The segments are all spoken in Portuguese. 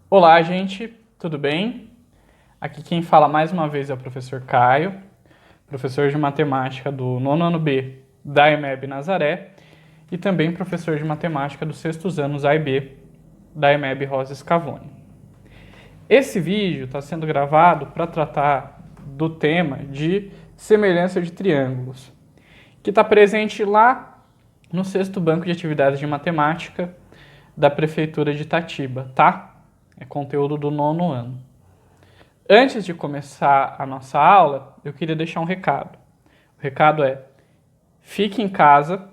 Olá, gente, tudo bem? Aqui quem fala mais uma vez é o professor Caio, professor de matemática do nono ano B da EMEB Nazaré e também professor de matemática dos sextos anos A e B da EMEB Rosa Scavone. Esse vídeo está sendo gravado para tratar do tema de semelhança de triângulos, que está presente lá no sexto banco de atividades de matemática da Prefeitura de Itatiba, tá? É conteúdo do nono ano. Antes de começar a nossa aula, eu queria deixar um recado. O recado é: fique em casa,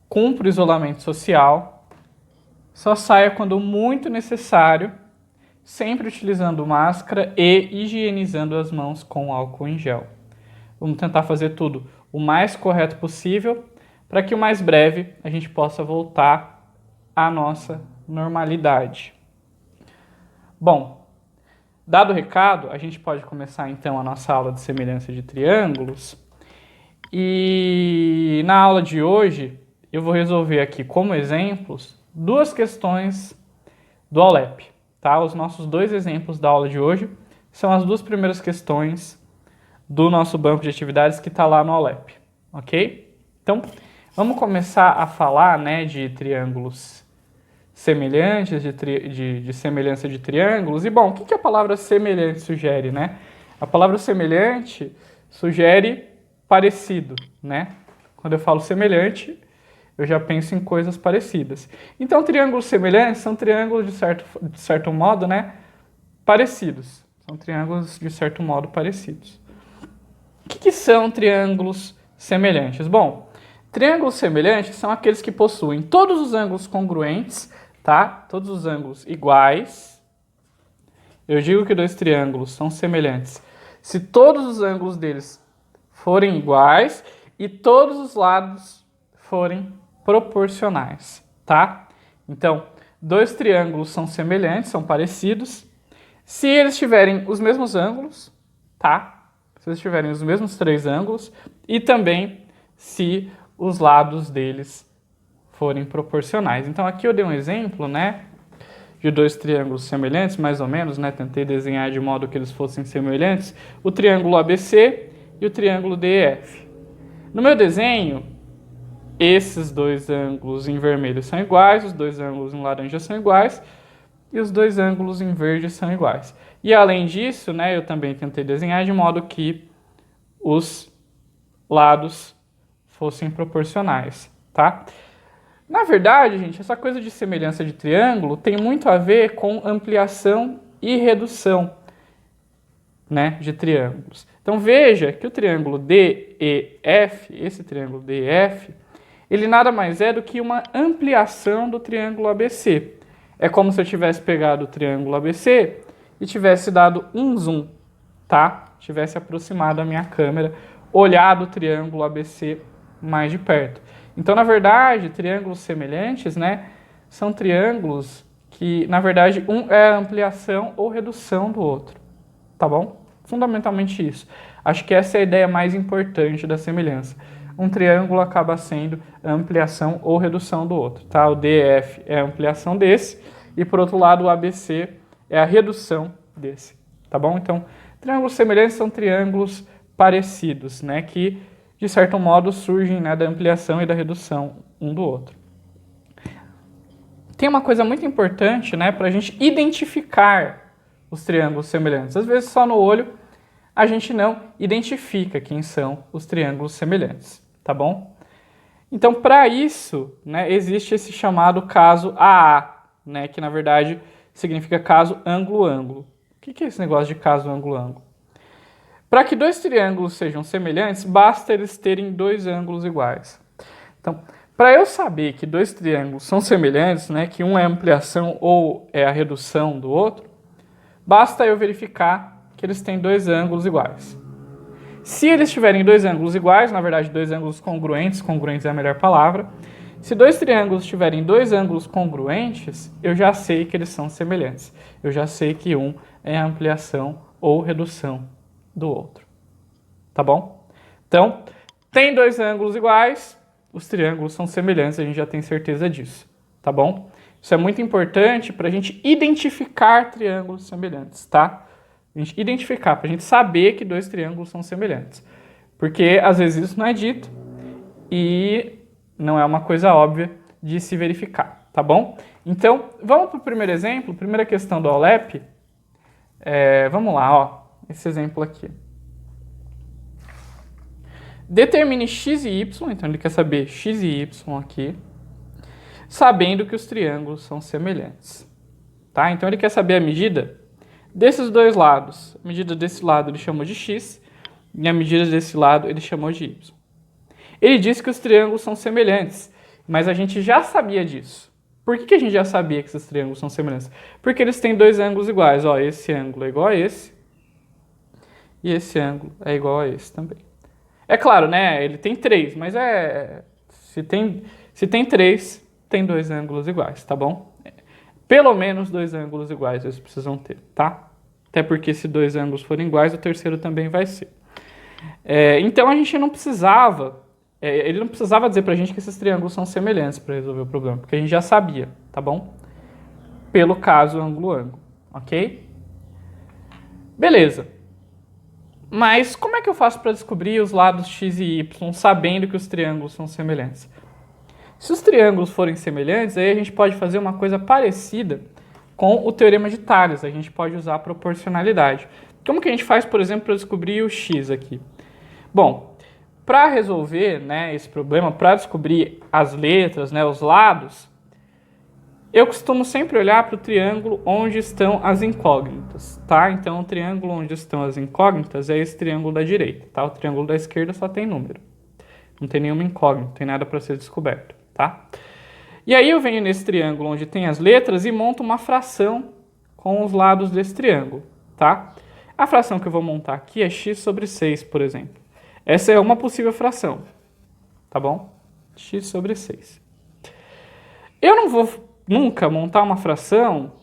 cumpra o isolamento social, só saia quando muito necessário, sempre utilizando máscara e higienizando as mãos com álcool em gel. Vamos tentar fazer tudo o mais correto possível para que o mais breve a gente possa voltar à nossa normalidade. Bom, dado o recado, a gente pode começar então a nossa aula de semelhança de triângulos. E na aula de hoje eu vou resolver aqui como exemplos duas questões do Aulep, tá? Os nossos dois exemplos da aula de hoje são as duas primeiras questões do nosso banco de atividades que está lá no Aulep, ok? Então, vamos começar a falar, né, de triângulos semelhantes, de semelhança de triângulos. E, bom, o que a palavra semelhante sugere, né? A palavra semelhante sugere parecido, né? Quando eu falo semelhante, eu já penso em coisas parecidas. Então, triângulos semelhantes são triângulos, de certo modo, né, parecidos. São triângulos, de certo modo, parecidos. O que são triângulos semelhantes? Bom, triângulos semelhantes são aqueles que possuem todos os ângulos congruentes, tá? Todos os ângulos iguais. Eu digo que dois triângulos são semelhantes se todos os ângulos deles forem iguais e todos os lados forem proporcionais, tá? Então, dois triângulos são semelhantes, são parecidos, se eles tiverem os mesmos ângulos, tá? Se eles tiverem os mesmos três ângulos e também se os lados deles forem proporcionais. Então, aqui eu dei um exemplo, né, de dois triângulos semelhantes, mais ou menos, né? Tentei desenhar de modo que eles fossem semelhantes, o triângulo ABC e o triângulo DEF. No meu desenho, esses dois ângulos em vermelho são iguais, os dois ângulos em laranja são iguais e os dois ângulos em verde são iguais. E além disso, né, eu também tentei desenhar de modo que os lados fossem proporcionais, tá? Na verdade, gente, essa coisa de semelhança de triângulo tem muito a ver com ampliação e redução, né, de triângulos. Então veja que o triângulo DEF, esse triângulo DEF, ele nada mais é do que uma ampliação do triângulo ABC. É como se eu tivesse pegado o triângulo ABC e tivesse dado um zoom, tá? Tivesse aproximado a minha câmera, olhado o triângulo ABC mais de perto. Então, na verdade, triângulos semelhantes, né, são triângulos que, na verdade, um é a ampliação ou redução do outro, tá bom? Fundamentalmente isso. Acho que essa é a ideia mais importante da semelhança. Um triângulo acaba sendo a ampliação ou redução do outro, tá? O DF é a ampliação desse e, por outro lado, o ABC é a redução desse, tá bom? Então, triângulos semelhantes são triângulos parecidos, né, que, de certo modo, surgem, né, da ampliação e da redução um do outro. Tem uma coisa muito importante, né, para a gente identificar os triângulos semelhantes. Às vezes, só no olho, a gente não identifica quem são os triângulos semelhantes, tá bom? Então, para isso, né, existe esse chamado caso AA, né, que na verdade significa caso ângulo-ângulo. O que é esse negócio de caso ângulo-ângulo? Para que dois triângulos sejam semelhantes, basta eles terem dois ângulos iguais. Então, para eu saber que dois triângulos são semelhantes, né, que um é a ampliação ou é a redução do outro, basta eu verificar que eles têm dois ângulos iguais. Se eles tiverem dois ângulos iguais, na verdade dois ângulos congruentes, congruentes é a melhor palavra, se dois triângulos tiverem dois ângulos congruentes, eu já sei que eles são semelhantes. Eu já sei que um é a ampliação ou redução do outro. Tá bom? Então, tem dois ângulos iguais, os triângulos são semelhantes, a gente já tem certeza disso. Tá bom? Isso é muito importante para a gente identificar triângulos semelhantes, tá? A gente identificar, para a gente saber que dois triângulos são semelhantes. Porque às vezes isso não é dito e não é uma coisa óbvia de se verificar, tá bom? Então, vamos para o primeiro exemplo, primeira questão do OLEP. Vamos lá, ó, esse exemplo aqui. Determine x e y, então ele quer saber x e y aqui, sabendo que os triângulos são semelhantes. Tá? Então ele quer saber a medida desses dois lados. A medida desse lado ele chamou de x e a medida desse lado ele chamou de y. Ele disse que os triângulos são semelhantes, mas a gente já sabia disso. Por que a gente já sabia que esses triângulos são semelhantes? Porque eles têm dois ângulos iguais. Ó, esse ângulo é igual a esse e esse ângulo é igual a esse também. É claro, né? Ele tem 3, mas se tem 3, tem dois ângulos iguais, tá bom? Pelo menos dois ângulos iguais eles precisam ter, tá? Até porque se dois ângulos forem iguais, o terceiro também vai ser. Então a gente não precisava, ele não precisava dizer pra gente que esses triângulos são semelhantes para resolver o problema, porque a gente já sabia, tá bom? Pelo caso ângulo-ângulo, ok? Beleza. Mas como é que eu faço para descobrir os lados x e y sabendo que os triângulos são semelhantes? Se os triângulos forem semelhantes, aí a gente pode fazer uma coisa parecida com o teorema de Tales. A gente pode usar a proporcionalidade. Como que a gente faz, por exemplo, para descobrir o x aqui? Bom, para resolver, né, esse problema, para descobrir as letras, né, os lados, eu costumo sempre olhar para o triângulo onde estão as incógnitas, tá? Então, o triângulo onde estão as incógnitas é esse triângulo da direita, tá? O triângulo da esquerda só tem número. Não tem nenhuma incógnita, não tem nada para ser descoberto, tá? E aí eu venho nesse triângulo onde tem as letras e monto uma fração com os lados desse triângulo, tá? A fração que eu vou montar aqui é x sobre 6, por exemplo. Essa é uma possível fração, tá bom? X sobre 6. Eu não vou nunca montar uma fração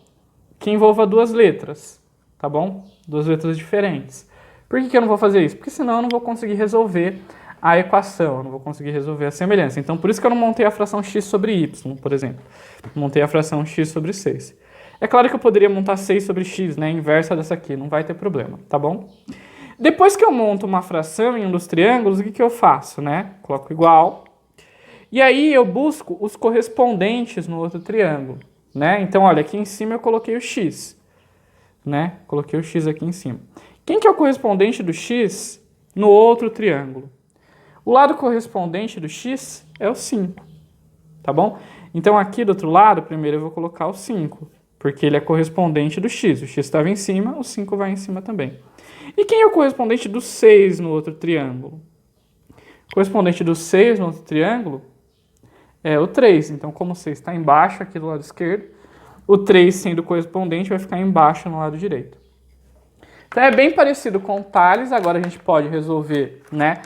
que envolva duas letras, tá bom? Duas letras diferentes. Por que eu não vou fazer isso? Porque senão eu não vou conseguir resolver a equação, eu não vou conseguir resolver a semelhança. Então, por isso que eu não montei a fração x sobre y, por exemplo. Montei a fração x sobre 6. É claro que eu poderia montar 6 sobre x, né? Inversa dessa aqui, não vai ter problema, tá bom? Depois que eu monto uma fração em um dos triângulos, o que eu faço, né? Coloco igual. E aí eu busco os correspondentes no outro triângulo, né? Então, olha, aqui em cima eu coloquei o x, né? Coloquei o x aqui em cima. Quem que é o correspondente do x no outro triângulo? O lado correspondente do x é o 5, tá bom? Então, aqui do outro lado, primeiro eu vou colocar o 5, porque ele é correspondente do x. O x estava em cima, o 5 vai em cima também. E quem é o correspondente do 6 no outro triângulo? O correspondente do 6 no outro triângulo é o 3. Então, como o 6 está embaixo aqui do lado esquerdo, o 3 sendo correspondente vai ficar embaixo no lado direito. Então, é bem parecido com o Tales. Agora a gente pode resolver, né,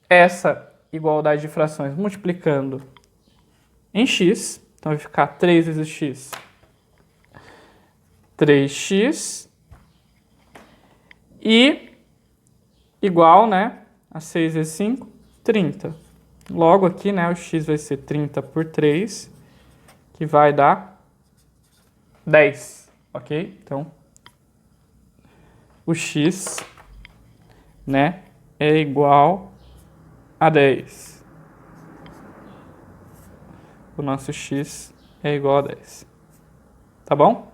essa igualdade de frações multiplicando em x. Então, vai ficar 3 vezes x, 3x, e igual, né, a 6 vezes 5, 30. Logo aqui, né, o x vai ser 30 por 3, que vai dar 10, ok? Então, o x, né, é igual a 10. O nosso x é igual a 10. Tá bom?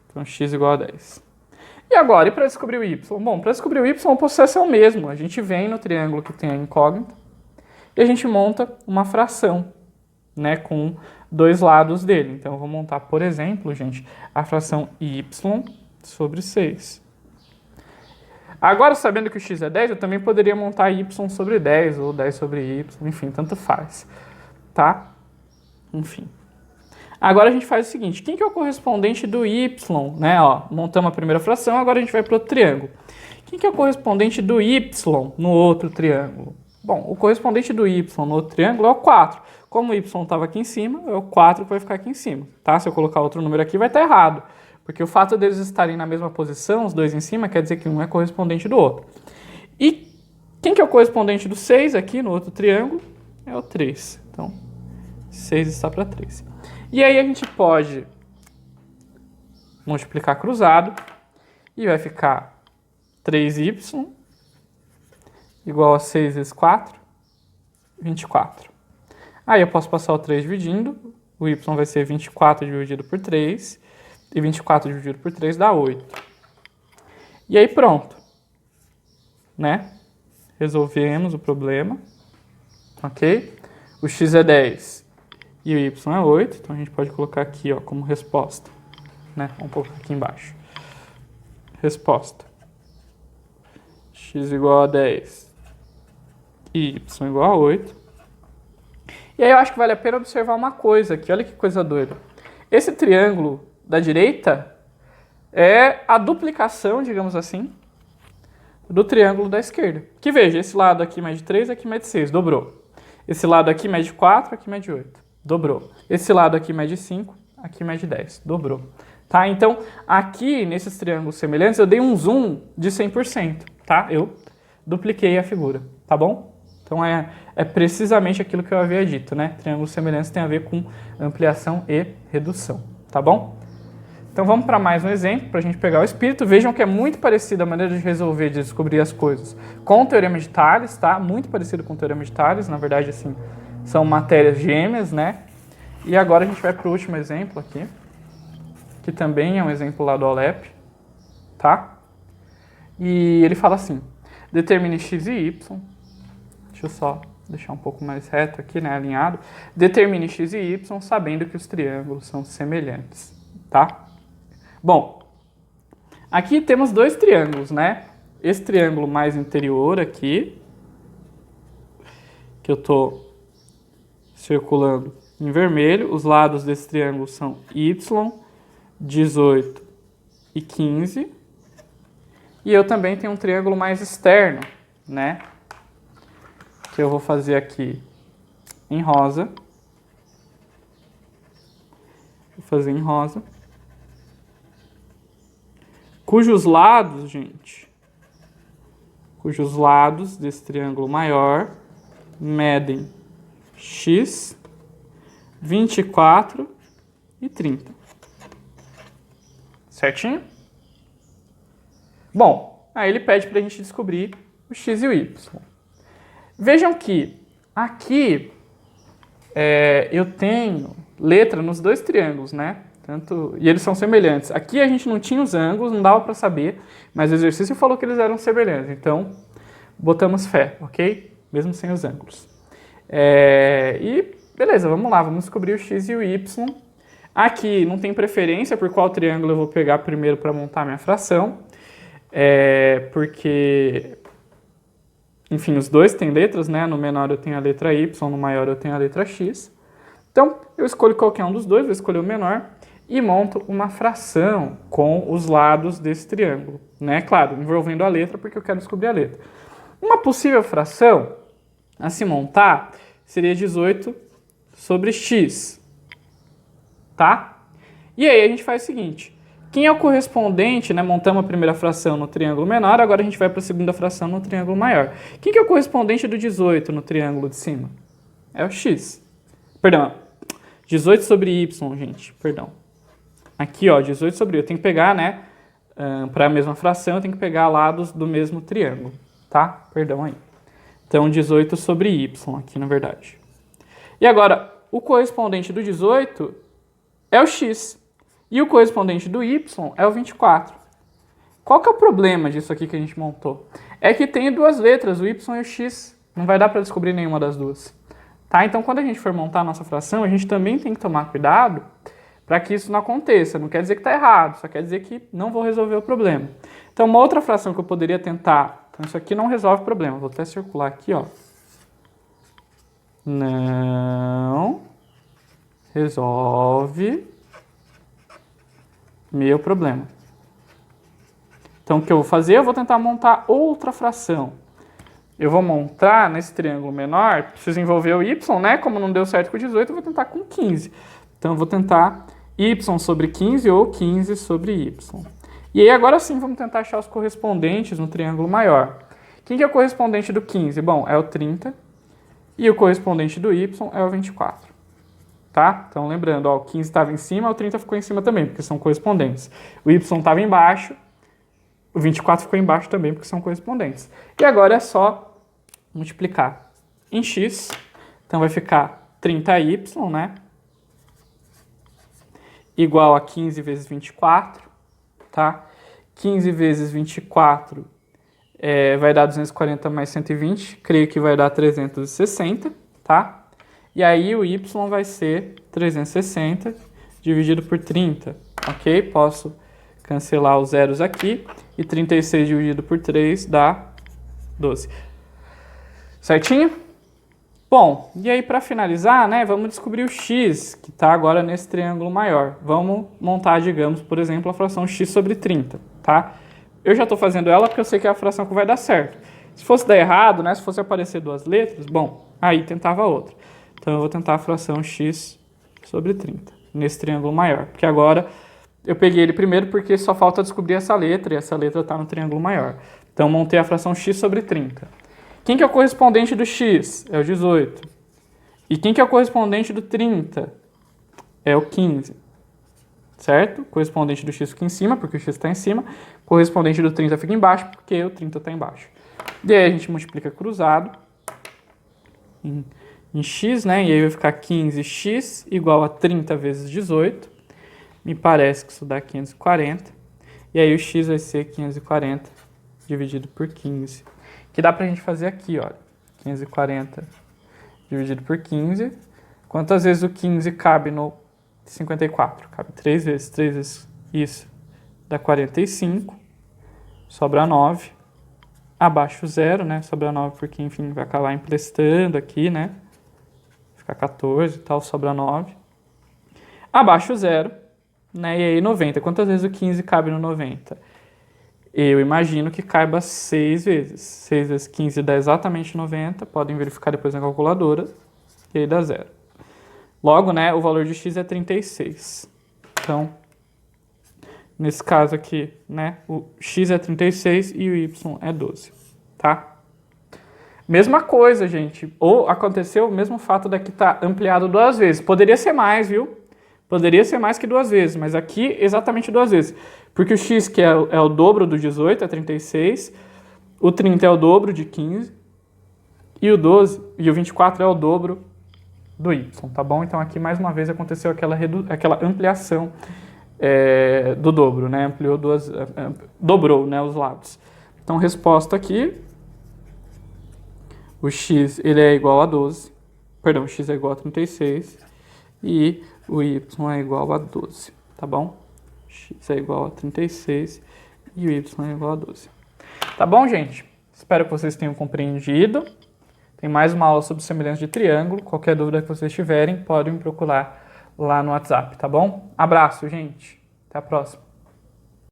Então, x igual a 10. E agora, e para descobrir o y? Bom, para descobrir o y, o processo é o mesmo. A gente vem no triângulo que tem a incógnita e a gente monta uma fração, né, com dois lados dele. Então, eu vou montar, por exemplo, gente, a fração y sobre 6. Agora, sabendo que o x é 10, eu também poderia montar y sobre 10 ou 10 sobre y, enfim, tanto faz, tá? Enfim. Agora a gente faz o seguinte, quem que é o correspondente do y, né? Ó, montamos a primeira fração, agora a gente vai para o outro triângulo. Quem que é o correspondente do y no outro triângulo? Bom, o correspondente do y no outro triângulo é o 4. Como o y estava aqui em cima, é o 4 que vai ficar aqui em cima, tá? Se eu colocar outro número aqui, vai estar errado. Porque o fato deles estarem na mesma posição, os dois em cima, quer dizer que um é correspondente do outro. E quem que é o correspondente do 6 aqui no outro triângulo? É o 3. Então, 6 está para 3. E aí a gente pode multiplicar cruzado e vai ficar 3y igual a 6 vezes 4, 24. Aí eu posso passar o 3 dividindo, o y vai ser 24 dividido por 3, e 24 dividido por 3 dá 8. E aí pronto, né? Resolvemos o problema, ok? O x é 10 e o y é 8, então a gente pode colocar aqui, ó, como resposta, né? Vamos colocar aqui embaixo. Resposta. X igual a 10 e y igual a 8. E aí eu acho que vale a pena observar uma coisa aqui, olha que coisa doida. Esse triângulo da direita é a duplicação, digamos assim, do triângulo da esquerda. Que veja, esse lado aqui mede 3, aqui mede 6, dobrou. Esse lado aqui mede 4, aqui mede 8, dobrou. Esse lado aqui mede 5, aqui mede 10, dobrou. Tá? Então, aqui, nesses triângulos semelhantes, eu dei um zoom de 100%, tá? Eu dupliquei a figura, tá bom? Então, é precisamente aquilo que eu havia dito, né? Triângulos semelhantes tem a ver com ampliação e redução, tá bom? Então, vamos para mais um exemplo, para a gente pegar o espírito. Vejam que é muito parecido a maneira de resolver, de descobrir as coisas com o Teorema de Tales, tá? Muito parecido com o Teorema de Tales, na verdade, assim, são matérias gêmeas, né? E agora a gente vai para o último exemplo aqui, que também é um exemplo lá do OLEP, tá? E ele fala assim, determine x e y, deixa eu só deixar um pouco mais reto aqui, né, alinhado, determine x e y sabendo que os triângulos são semelhantes, tá? Bom, aqui temos dois triângulos, né? Esse triângulo mais interior aqui, que eu estou circulando em vermelho, os lados desse triângulo são y, 18 e 15. E eu também tenho um triângulo mais externo, né? Que eu vou fazer aqui em rosa. Vou fazer em rosa. Cujos lados, gente, cujos lados desse triângulo maior medem x, 24 e 30. Certinho? Bom, aí ele pede para a gente descobrir o x e o y. Vejam que aqui eu tenho letra nos dois triângulos, né? E eles são semelhantes. Aqui a gente não tinha os ângulos, não dava para saber, mas o exercício falou que eles eram semelhantes. Então, botamos fé, ok? Mesmo sem os ângulos. E beleza, vamos lá, vamos descobrir o x e o y. Aqui não tem preferência por qual triângulo eu vou pegar primeiro para montar minha fração. Porque, enfim, os dois têm letras, né? No menor eu tenho a letra y, no maior eu tenho a letra x. Então, eu escolho qualquer um dos dois, vou escolher o menor e monto uma fração com os lados desse triângulo, né? Claro, envolvendo a letra, porque eu quero descobrir a letra. Uma possível fração a se montar seria 18 sobre x, tá? E aí a gente faz o seguinte, quem é o correspondente, né? Montamos a primeira fração no triângulo menor, agora a gente vai para a segunda fração no triângulo maior. Quem que é o correspondente do 18 no triângulo de cima? É o x. Perdão, 18 sobre y, gente, perdão. Aqui, ó, 18 sobre y. Eu tenho que pegar, né, para a mesma fração, eu tenho que pegar lados do mesmo triângulo, tá? Perdão aí. Então, 18 sobre y aqui, na verdade. E agora, o correspondente do 18 é o x. E o correspondente do y é o 24. Qual que é o problema disso aqui que a gente montou? É que tem duas letras, o y e o x. Não vai dar para descobrir nenhuma das duas. Tá? Então, quando a gente for montar a nossa fração, a gente também tem que tomar cuidado para que isso não aconteça. Não quer dizer que está errado, só quer dizer que não vou resolver o problema. Então, uma outra fração que eu poderia tentar... Então, isso aqui não resolve o problema. Vou até circular aqui, ó. Não resolve meu problema. Então, o que eu vou fazer? Eu vou tentar montar outra fração. Eu vou montar nesse triângulo menor, preciso envolver o y, né? Como não deu certo com 18, eu vou tentar com 15. Então, eu vou tentar y sobre 15 ou 15 sobre y. E aí, agora sim, vamos tentar achar os correspondentes no triângulo maior. Quem que é o correspondente do 15? Bom, é o 30. E o correspondente do y é o 24. tá? Então, lembrando, ó, o 15 estava em cima, o 30 ficou em cima também, porque são correspondentes. O y estava embaixo, o 24 ficou embaixo também, porque são correspondentes. E agora é só multiplicar em x, então vai ficar 30y, né? Igual a 15 vezes 24, tá? 15 vezes 24 vai dar 240 mais 120, creio que vai dar 360, tá? E aí o y vai ser 360 dividido por 30, ok? Posso cancelar os zeros aqui, e 36 dividido por 3 dá 12. Certinho? Bom, e aí para finalizar, né, vamos descobrir o x, que está agora nesse triângulo maior. Vamos montar, digamos, por exemplo, a fração x sobre 30, tá? Eu já estou fazendo ela porque eu sei que é a fração que vai dar certo. Se fosse dar errado, né, se fosse aparecer duas letras, bom, aí tentava outra. Então eu vou tentar a fração x sobre 30, nesse triângulo maior. Porque agora eu peguei ele primeiro porque só falta descobrir essa letra, e essa letra está no triângulo maior. Então montei a fração x sobre 30. Quem que é o correspondente do x? É o 18. E quem que é o correspondente do 30? É o 15. Certo? Correspondente do x fica em cima, porque o x está em cima. Correspondente do 30 fica embaixo, porque o 30 está embaixo. E aí a gente multiplica cruzado em x, né? E aí vai ficar 15x igual a 30 vezes 18. Me parece que isso dá 540. E aí o x vai ser 540 dividido por 15. Que dá pra gente fazer aqui, olha. 540 dividido por 15. Quantas vezes o 15 cabe no 54? Cabe 3 vezes. 3 vezes isso dá 45. Sobra 9. Abaixo 0, né? Sobra 9 porque, enfim, vai acabar emprestando aqui, né? Fica 14 e tal, sobra 9. Abaixo 0, né? E aí 90. Quantas vezes o 15 cabe no 90? Eu imagino que caiba 6 vezes. 6 vezes 15 dá exatamente 90. Podem verificar depois na calculadora. E aí dá 0. Logo, né, o valor de x é 36. Então, nesse caso aqui, né, o x é 36 e o y é 12. Tá? Mesma coisa, gente. Ou aconteceu o mesmo fato daqui estar ampliado 2 vezes. Poderia ser mais, viu? Poderia ser mais que 2 vezes, mas aqui exatamente 2 vezes. Porque o x, que é o dobro do 18, é 36. O 30 é o dobro de 15. E o 12 e o 24 é o dobro do y, tá bom? Então aqui mais uma vez aconteceu aquela ampliação do dobro, né? Ampliou dobrou, né, os lados. Então resposta aqui, o x ele é igual a 12. Perdão, o x é igual a 36 e o y é igual a 12, tá bom? X é igual a 36 e o y é igual a 12. Tá bom, gente? Espero que vocês tenham compreendido. Tem mais uma aula sobre semelhança de triângulo. Qualquer dúvida que vocês tiverem, podem me procurar lá no WhatsApp, tá bom? Abraço, gente. Até a próxima.